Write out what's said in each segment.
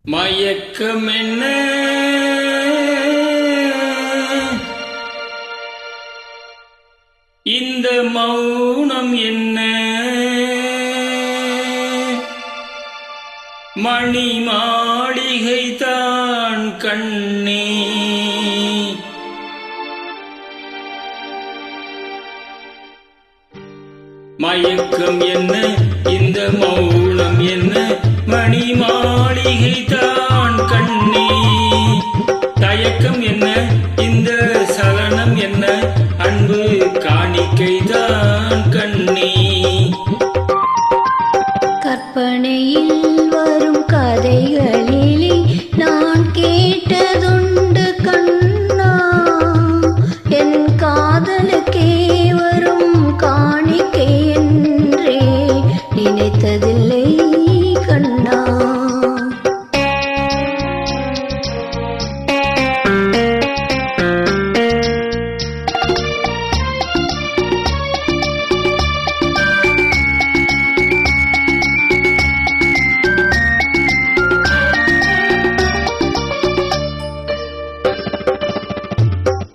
மயக்கம் என்ன இந்த மௌனம் என்ன மணி மாளிகை தான் கண்ணே மயக்கம் என்ன இந்த மௌனம் என்ன மணி மாளிகை தான் கண்ணே தயக்கம் என்ன இந்த சலனம் என்ன அன்பு காணிக்கை தான் கண்ணே கற்பனையில் வரும் கதைகளிலே நான் கேட்டதுண்டு கண்ணா என் காதலுக்கே வரும் காணிக்கை என்றே நினைத்ததில்லை கண்ணா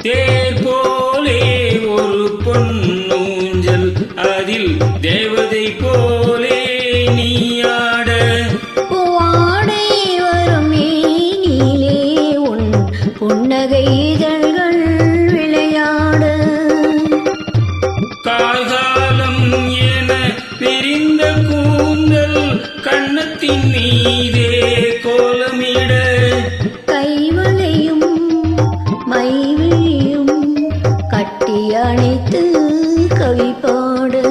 தேர் போலே ஒரு பொன்னூஞ்சல் அதில் தேவதை போலே நீயாட பூவாடை வரும் மேனிலே உன் புன்னகை இதழ்கள் விளையாட கால்காலம் என விரிந்த கூந்தல் கண்ணத்தின் மீதே கோலமிட கைவளையும் மைவிழியும் கட்டி அணைத்து கவி பாடு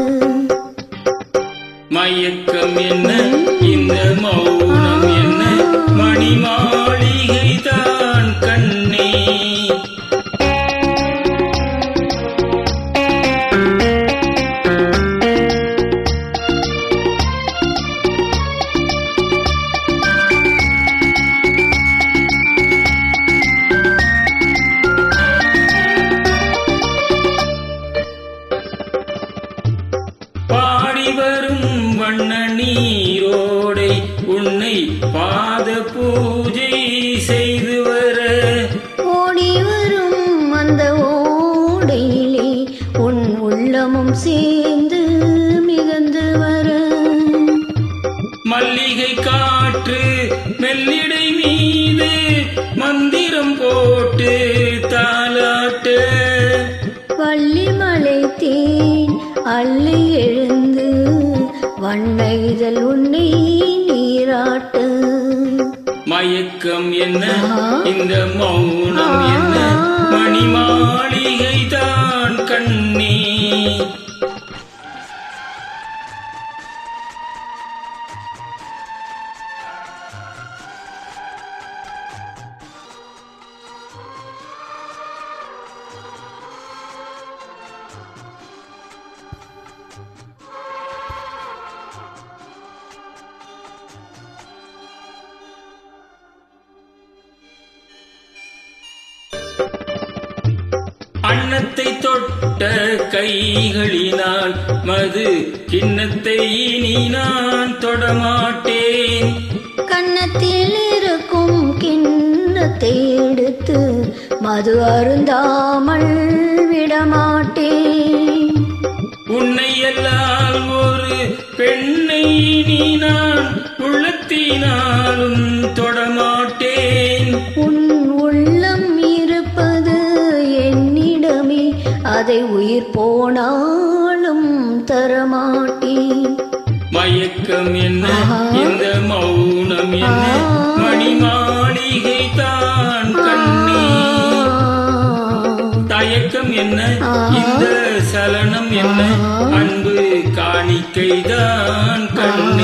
மயக்கம் என்ன இந்த மௌனம் என்ன மணி மாளிகை தான் கண்ணே பாடி வரும் வண்ண நீரோடை உன்னை பாத பூஜை செய்து வர ஓடி வரும் அந்த ஓடையிலே உன் உள்ளமும் சேர்ந்து மிதந்து வர மல்லிகை காற்று மெல்லிடை மீது மந்திரம் போட்டு தாலாட்டு வள்ளிமலை தேன் அள்ளி எழுந்து வண்ண இதழ் உன்னை நீராட்டு மயக்கம் என்ன இந்த மௌனம் என்ன மணி மாளிகை தான் கண்ணே அன்னத்தை தொட்ட கைகளினால் மது கிண்ணத்தை இனி நான் தொடமாட்டேன் கன்னத்தில் இருக்கும் கிண்ணத்தை எடுத்து மது அருந்தாமல் விடமாட்டேன் உன்னை எல்லால் ஒரு பெண்ணை இனி நான் உள்ளத்தினாலும் தொடமாட்டேன் உன் உள்ளம் இருப்பது என்னிடமே அதை உயிர் போனாலும் தரமாட்டேன் மயக்கம் என்ன இந்த மௌனம் என்ன மணி மாளிகை தான் கண்ணே தயக்கம் என்ன இந்த சலனம் என்ன அன்பு காணிக்கை தான் கண்ணே